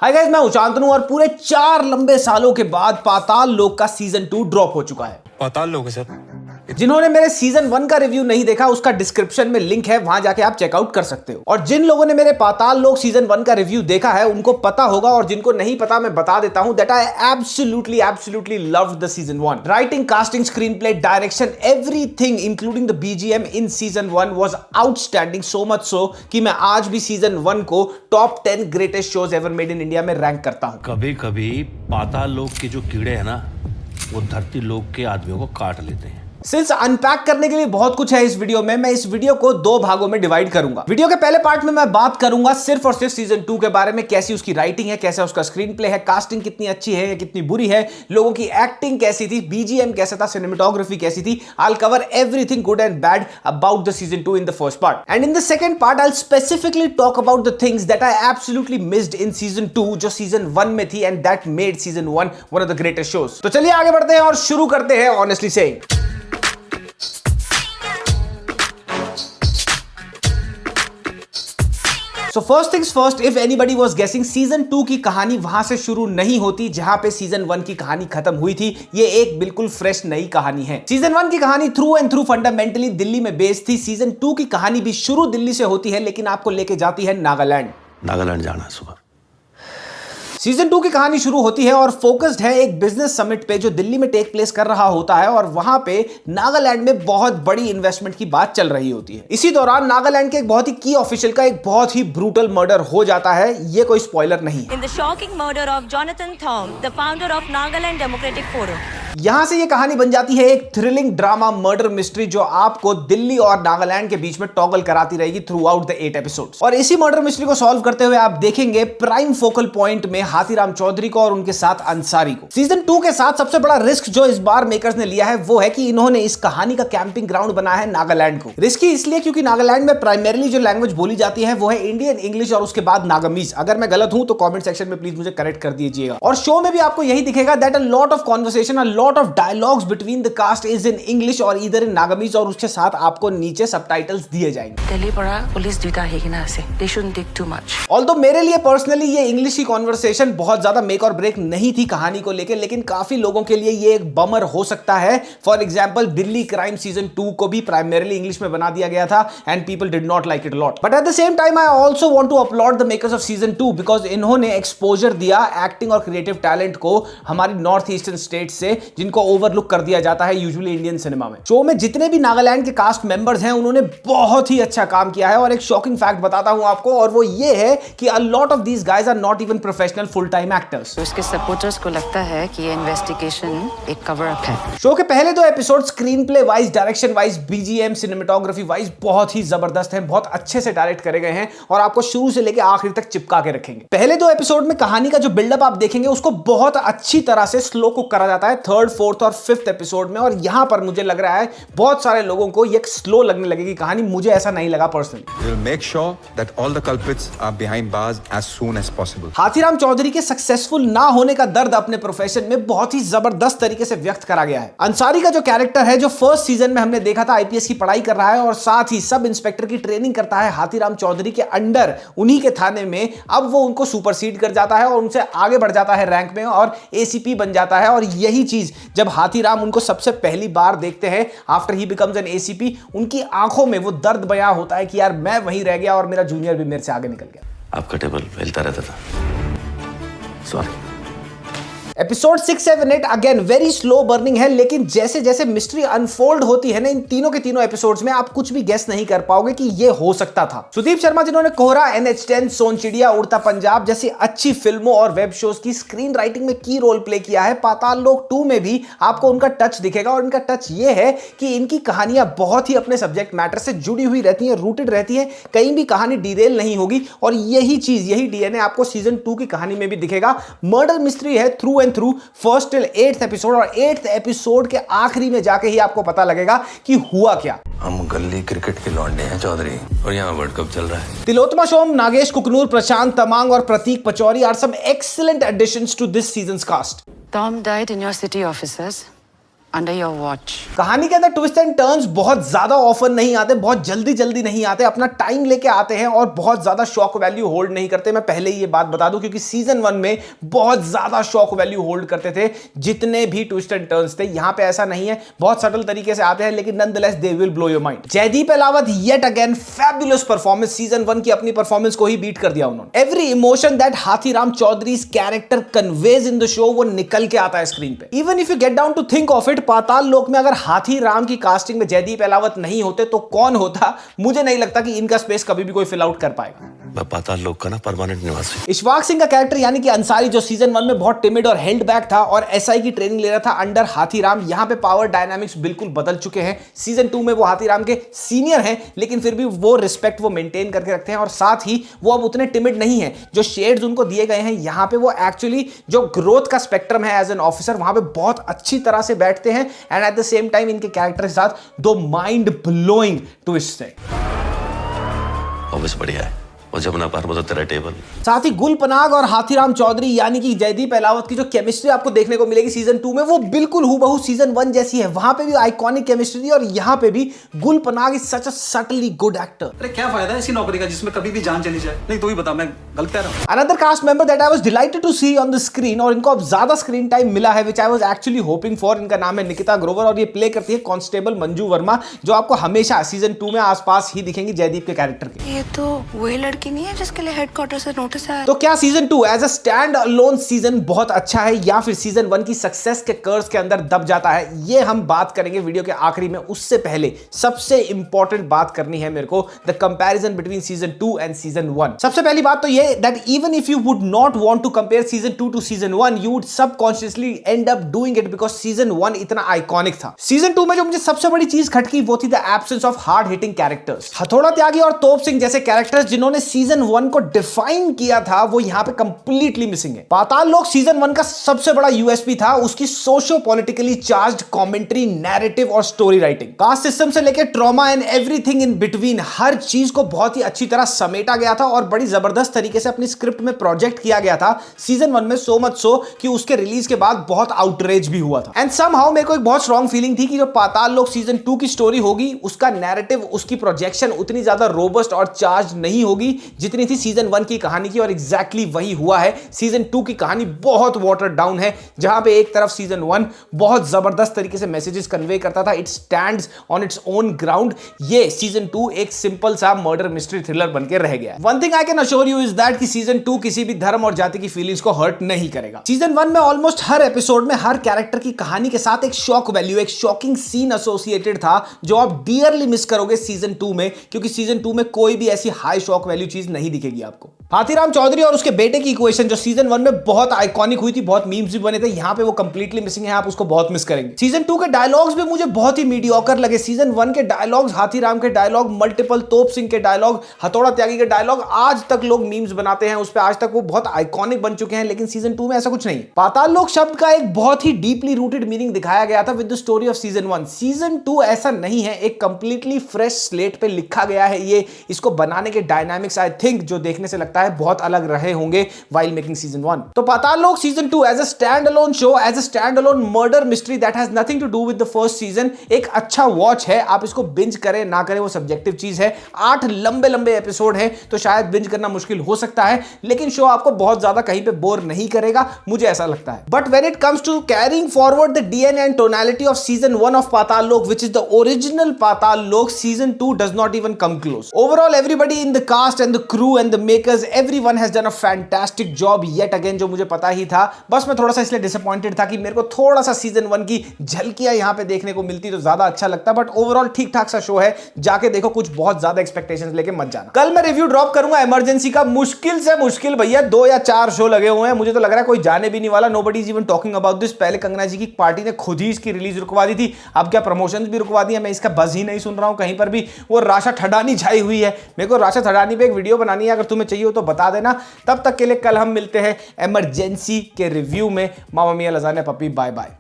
Hi guys, मैं शांतनु और पूरे 4 लंबे सालों के बाद पाताल लोक का सीजन 2 ड्रॉप हो चुका है। पाताल लोक है सर। जिन्होंने मेरे सीजन 1 का रिव्यू नहीं देखा, उसका डिस्क्रिप्शन में लिंक है, वहां जाके आप चेकआउट कर सकते हो। और जिन लोगों ने मेरे पाताल लोक सीजन 1 का रिव्यू देखा है उनको पता होगा, और जिनको नहीं पता मैं बता देता हूं, that I absolutely loved the season 1। Writing, casting, screen play, direction, everything including the BGM in season 1 was outstanding, so much so कि मैं आज भी सीजन 1 को top 10 greatest shows ever made in India में रैंक करता हूं। कभी कभी पाताल लोक के जो कीड़े हैं ना, वो धरती लोक के आदमियों को काट लेते हैं। सिंस अनपैक करने के लिए बहुत कुछ है इस वीडियो में, मैं इस वीडियो को 2 भागों में डिवाइड करूंगा। वीडियो के पहले पार्ट में मैं बात करूंगा सिर्फ और सिर्फ सीजन 2 के बारे में, कैसी उसकी राइटिंग है, कैसा उसका स्क्रीन प्ले है, कास्टिंग कितनी अच्छी है या कितनी बुरी है, लोगों की एक्टिंग कैसी थी, बीजीएम कैसा था, सिनेमेटोग्राफी कैसी थी। I will cover everything good and bad about the season 2 in the first part, and in the second part I will specifically talk about the things that I absolutely missed in season 2 जो season 1 में थी, and that made season 1 one of the greatest shows. तो चलिए आगे बढ़ते हैं और शुरू करते हैं honestly saying. So first things first, if anybody was guessing, season 2 की कहानी वहां से शुरू नहीं होती जहां पे सीजन 1 की कहानी खत्म हुई थी। ये एक बिल्कुल फ्रेश नई कहानी है। सीजन 1 की कहानी through and through fundamentally Delhi में बेस्ड थी। सीजन 2 की कहानी भी शुरू दिल्ली से होती है, लेकिन आपको लेके जाती है नागालैंड। नागालैंड जाना है सुबह। सीजन 2 की कहानी शुरू होती है और फोकस्ड है एक बिजनेस समिट पे जो दिल्ली में टेक प्लेस कर रहा होता है, और वहां पे नागालैंड में बहुत बड़ी इन्वेस्टमेंट की बात चल रही होती है। इसी दौरान नागालैंड के एक बहुत ही की ऑफिशियल का एक बहुत ही ब्रूटल मर्डर हो जाता है। ये कोई स्पॉइलर नहीं है। In the shocking murder of Jonathan Thom, the founder of Nagaland Democratic Forum. यहां से ये कहानी बन जाती है एक थ्रिलिंग ड्रामा मर्डर मिस्ट्री जो आपको दिल्ली और नागालैंड के बीच में टॉगल कराती रहेगी थ्रू आउट द 8 एपिसोड्स। और इसी मर्डर मिस्ट्री को सॉल्व करते हुए आप देखेंगे प्राइम फोकल पॉइंट में हाथीराम चौधरी को और उनके साथ अंसारी को। सीजन 2 के साथ सबसे बड़ा रिस्क जो इस बार मेकर्स ने लिया है वो है कि इन्होंने इस कहानी का कैंपिंग ग्राउंड बनाया है नागालैंड को। रिस्की इसलिए क्योंकि नागालैंड में प्राइमरीली जो लैंग्वेज बोली जाती है वो है इंडियन इंग्लिश और उसके बाद नागामीज। अगर मैं गलत हूं तो कमेंट सेक्शन में प्लीज मुझे करेक्ट कर दीजिएगा। और शो में भी आपको यही दिखेगा that a lot of conversation, a lot of dialogues between the cast is in English और इधर इन नागामीज, और उसके साथ आपको नीचे सबटाइटल्स दिए जाएंगे। दिल्ली पड़ा पुलिस दुईटा हेकिना आसे, they shouldn't take too much. Although मेरे लिए पर्सनली ये इंग्लिश की कॉन्वर्सेशन बहुत ज्यादा मेक और ब्रेक नहीं थी कहानी को लेकर, लेकिन काफी लोगों के लिए ये एक बमर हो सकता है। For example Delhi crime season 2 को भी प्राइमरीली इंग्लिश में बना दिया गया था and people did not like it lot. But at the same time I also want to applaud the makers of season 2 because इन्होंने एक्सपोजर दिया एक्टिंग और क्रिएटिव टैलेंट को हमारी नॉर्थ ईस्टर्न स्टेट से, जिनको ओवरलुक कर दिया जाता है यूजुअली इंडियन सिनेमा में। शो में जितने भी नागालैंड के कास्ट मेंबर्स हैं उन्होंने बहुत ही अच्छा काम किया है। और एक शॉकिंग फैक्ट बताता हूं आपको, और वो ये है कि a lot of these guys are not even professional full time actors. उसके सपोर्टर्स को लगता है कि ये इन्वेस्टिगेशन एक कवर अप है। शो के पहले 2 episode screen play wise, direction wise, BGM, cinematography wise बहुत ही जबरदस्त हैं, बहुत अच्छे से डायरेक्ट करे गए हैं और आपको शुरू से लेकर आखिर तक चिपका के रखेंगे। पहले 2 एपिसोड में कहानी का जो बिल्डअप आप देखेंगे उसको बहुत अच्छी तरह से स्लो कुक करा जाता है 3rd, 4th और 5th एपिसोड में, और यहां पर मुझे लग रहा है बहुत सारे लोगों को ये स्लो लगने लगेगी कहानी। मुझे ऐसा नहीं लगा personally. We'll make sure that all the culprits are behind bars as soon as possible. Hathiram Chaudhary के सक्सेसफुल ना होने का दर्द अपने प्रोफेशन में बहुत ही जबरदस्त तरीके से व्यक्त करा गया है। अंसारी का जो कैरेक्टर है, जो फर्स्ट सीजन में हमने देखा था आईपीएस की पढ़ाई कर रहा है और साथ ही सब इंस्पेक्टर की ट्रेनिंग करता है हाथीराम चौधरी के अंडर उन्हीं के थाने में, अब वो उनको सुपरसीड कर जाता है और उनसे आगे बढ़ जाता है रैंक में और एसीपी बन जाता है। और यही चीज जब हाथीराम उनको सबसे पहली बार देखते हैं after he becomes N ACP, उनकी आंखों में वो दर्द बयां होता है कि यार मैं वहीं रह गया और मेरा जूनियर भी मेरे से आगे निकल गया। आपका टेबल हिलता रहता था। Sorry. Episode 6, 7, 8 again very slow burning है, लेकिन जैसे जैसे मिस्ट्री अनफोल्ड होती है ना इन तीनों के तीनों एपिसोड्स में, आप कुछ भी गेस नहीं कर पाओगे कि ये हो सकता था। सुदीप शर्मा जिन्होंने कोहरा, NH10, सोनचिड़िया, उड़ता पंजाब जैसी अच्छी फिल्मों और वेब शोज की स्क्रीन राइटिंग में की रोल प्ले किया है, पाताल लोक 2 में भी आपको उनका टच दिखेगा। और इनका टच ये है कि इनकी कहानियां बहुत ही अपने सब्जेक्ट मैटर से जुड़ी हुई रहती हैं, रूटेड रहती है, कहीं भी कहानी डिरेल नहीं होगी। और यही चीज, यही डीएनए आपको सीजन 2 की कहानी में भी दिखेगा। मर्डर मिस्ट्री है through and through, first till 8th episode, और 8th एपिसोड के आखिरी में जाके ही आपको पता लगेगा कि हुआ क्या। हम गली क्रिकेट के लौंडे हैं चौधरी, और यहाँ वर्ल्ड कप चल रहा है। तिलोत्तमा सोम, नागेश कुकनूर, प्रशांत तमांग और Prateek Pachauri are some excellent additions to this season's cast. Tom died in your city officers. under your watch. कहानी के अंदर ट्विस्ट एंड टर्न्स बहुत ज्यादा ऑफर नहीं आते, बहुत जल्दी जल्दी नहीं आते, अपना टाइम लेके आते हैं और बहुत ज्यादा शॉक वैल्यू होल्ड नहीं करते। मैं पहले ही ये बात बता दूं क्योंकि सीजन 1 में बहुत ज्यादा शॉक वैल्यू होल्ड करते थे जितने भी ट्विस्ट एंड टर्न्स थे। यहां पे ऐसा नहीं है, बहुत सटल तरीके से आते हैं लेकिन nonetheless they will blow your mind. Jaideep Ahlawat yet again fabulous performance, season 1 की अपनी परफॉर्मेंस को ही बीट कर दिया उन्होंने। Every emotion that Hathiram Chaudhary's character conveys in the show वो निकल के आता है स्क्रीन पे। Even if you get down to think of it, Paatal Lok में अगर हाथीराम की कास्टिंग में जयदीप अहलावत नहीं होते तो कौन होता? मुझे नहीं लगता कि इनका स्पेस कभी भी कोई फिल आउट कर पाएगा। मैं पाताल लोक का ना परमानेंट निवासी। इशफाक सिंह का कैरेक्टर यानी कि अंसारी, जो सीजन 1 में बहुत टिमिड और हेल्ड बैक था और एसआई की ट्रेनिंग ले रहा था अंडर हाथीराम, यहां पे पावर डायनामिक्स बिल्कुल बदल चुके हैं। सीजन 2 में वो हाथीराम के सीनियर हैं लेकिन फिर भी वो रिस्पेक्ट वो मेंटेन करके रखते हैं और साथ ही वो अब उतने टिमिड नहीं है। जो शेड्स उनको दिए गए हैं यहां पे वो एक्चुअली जो ग्रोथ का स्पेक्ट्रम है एज एन ऑफिसर वहां पे बहुत अच्छी तरह से बैठते हैं and eight the same time इनके कैरेक्टर के साथ दो माइंड ब्लोइंग ट्विस्ट है। ऑफिस बढ़िया है और जमुना पार वो तो तेरा टेबल। साथ ही गुल पनाग और हाथीराम चौधरी यानी कि जयदीप अहलावत की जो केमिस्ट्री आपको देखने को मिलेगी सीजन 2 में वो बिल्कुल हूबहू सीजन 1 जैसी है। वहां पे भी आइकॉनिक केमिस्ट्री थी और यहां पे भी गुल Panag is such a subtly good actor. अरे क्या फायदा है ऐसी नौकरी का जिसमें कभी भी जान चली जाए? नहीं तो ही बता, मैं गलत कह रहा हूं। Another cast member that I was delighted to see on the screen और इनको अब ज्यादा स्क्रीन टाइम मिला है which I was actually hoping for. इनका नाम है निकिता ग्रोवर और ये प्ले करती है कांस्टेबल मंजू वर्मा, जो आपको हमेशा सीजन 2 में आसपास ही दिखेंगी जयदीप के कैरेक्टर के। ये तो वही लड़की नहीं है जिसके लिए हेडक्वार्टर से नोटिस आया? तो क्या season 2 as a stand alone season बहुत अच्छा है या फिर सीजन 1 की सक्सेस के कर्स के अंदर दब जाता है? ये हम बात करेंगे वीडियो के आखिरी में। उससे पहले सबसे इंपॉर्टेंट बात करनी है मेरे को, the comparison between season 2 and season 1। सबसे पहली बात तो ये that even if you would not want to compare season 2 to season 1 you would subconsciously end up doing it because season 1 इतना आइकॉनिक था। सीजन 2 में जो मुझे सबसे बड़ी चीज खटकी वो थी the absence of hard hitting characters. Hathoda Tyagi और तोप सिंह जैसे कैरेक्टर्स जिन्होंने सीजन 1 को डिफाइन किया था वो यहां पे कंप्लीटली मिसिंग है। पाताल लोक सीजन 1 का सबसे बड़ा यूएसपी था उसकी socio politically charged commentary, narrative और स्टोरी राइटिंग। कास्ट सिस्टम से लेकर trauma and everything in between, हर चीज को बहुत ही अच्छी तरह समेटा गया था और बड़ी जबरदस्त तरीके से अपनी स्क्रिप्ट में प्रोजेक्ट किया गया था सीजन 1 में, सो मच सो कि उसके रिलीज के बाद बहुत आउटरेज भी हुआ था। एंड समहाउ मेरे को एक बहुत स्ट्रॉन्ग फीलिंग थी कि जो पाताल लोक सीजन 2 की स्टोरी होगी उसका नैरेटिव, उसकी प्रोजेक्शन उतनी ज्यादा रोबस्ट और चार्ज नहीं होगी जितनी थी सीजन 1 की कहानी की, और एग्जैक्टली वही हुआ है। सीजन 2 की कहानी बहुत वाटर डाउन है, जहां पे एक तरफ सीजन 1 बहुत जबरदस्त तरीके से मैसेजेस कन्वे करता था, it stands on its own ground. ये सीजन 2 एक सिंपल सा मर्डर मिस्ट्री थ्रिलर बनके रह गया है। One thing I can assure you is that कि सीजन 2 किसी भी धर्म और जाति की फीलिंग्स को हर्ट नहीं करेगा। सीजन 1 में ऑलमोस्ट हर एपिसोड में हर कैरेक्टर की कहानी के साथ एक शॉक वैल्यू, एक शॉकिंग सीन एसोसिएटेड था जो आप डियरली मिस करोगे सीजन 2 में, क्योंकि सीजन 2 में कोई भी ऐसी हाई शॉक वैल्यू चीज नहीं दिखेगी आपको। हाथीराम चौधरी और उसके बेटे की इक्वेशन जो सीजन 1 में बहुत आइकॉनिक हुई थी, बहुत मीम्स भी बने थे, यहां पे वो कंप्लीटली मिसिंग है, आप उसको बहुत मिस करेंगे। सीजन 2 के डायलॉग्स भी मुझे बहुत ही मीडियोकर लगे। सीजन 1 के डायलॉग्स, हाथीराम के डायलॉग, मल्टीपल तोप सिंह के डायलॉग, हथौड़ा त्यागी के डायलॉग, आज तक लोग मीम्स बनाते हैं उस पे, आज तक वो बहुत आइकॉनिक बन चुके हैं। लेकिन सीजन 2 में ऐसा कुछ नहीं। पाताल लोक शब्द का एक बहुत ही डीपली रूटेड मीनिंग दिखाया गया था with the story of season 1। Season 2 ऐसा नहीं है, एक कंप्लीटली फ्रेश स्लेट पे लिखा गया है ये। इसको बनाने के डायनामिक्स आई थिंक जो देखने से लगता है बहुत अलग रहे होंगे while making season 1। तो Paatal Lok season 2 as a stand alone show, as a stand alone murder mystery that has nothing to do with the first season, एक अच्छा वॉच है। आप इसको बिंज करें ना करें वो सब्जेक्टिव चीज है। 8 लंबे लंबे एपिसोड हैं तो शायद बिंज करना मुश्किल हो सकता है, लेकिन शो आपको बहुत ज्यादा कहीं पे बोर नहीं करेगा, मुझे ऐसा लगता है। But when it comes to carrying forward the DNA and tonality of season 1 of Paatal Lok which is the original Paatal Lok, season 2 does not even come close. Overall everybody in the cast and the crew and the makers, everyone has done a fantastic job yet again, जो मुझे पता ही था। बस मैं थोड़ा सा इसलिए disappointed था कि मेरे को थोड़ा सा सीजन 1 की झलकियां यहां पे देखने को मिलती तो ज्यादा अच्छा लगता। बट ओवरऑल ठीक ठाक सा शो है, जाके देखो, कुछ बहुत ज्यादा एक्सपेक्टेशंस लेके मत जाना। कल मैं रिव्यू ड्रॉप करूंगा इमरजेंसी का, मुश्किल से मुश्किल भैया 2 या 4 शो लगे हुए हैं, मुझे तो लग रहा है कोई जाने भी नहीं वाला। Nobody is even talking about this. पहले कंगना जी की पार्टी ने खुद ही इसकी रिलीज रुकवा दी थी, अब क्या प्रमोशंस भी रुकवा दिया। मैं इसका बज़ ही नहीं सुन रहा हूं कहीं पर भी। वो राशा ठडानी छाई हुई है, मेरे को राशा ठडानी पे एक वीडियो बनानी है, अगर तुम्हें चाहिए हो तो बता देना। तब तक के लिए कल हम मिलते हैं इमरजेंसी के रिव्यू में। मामा मिया लजानिया पप्पी, बाय बाय।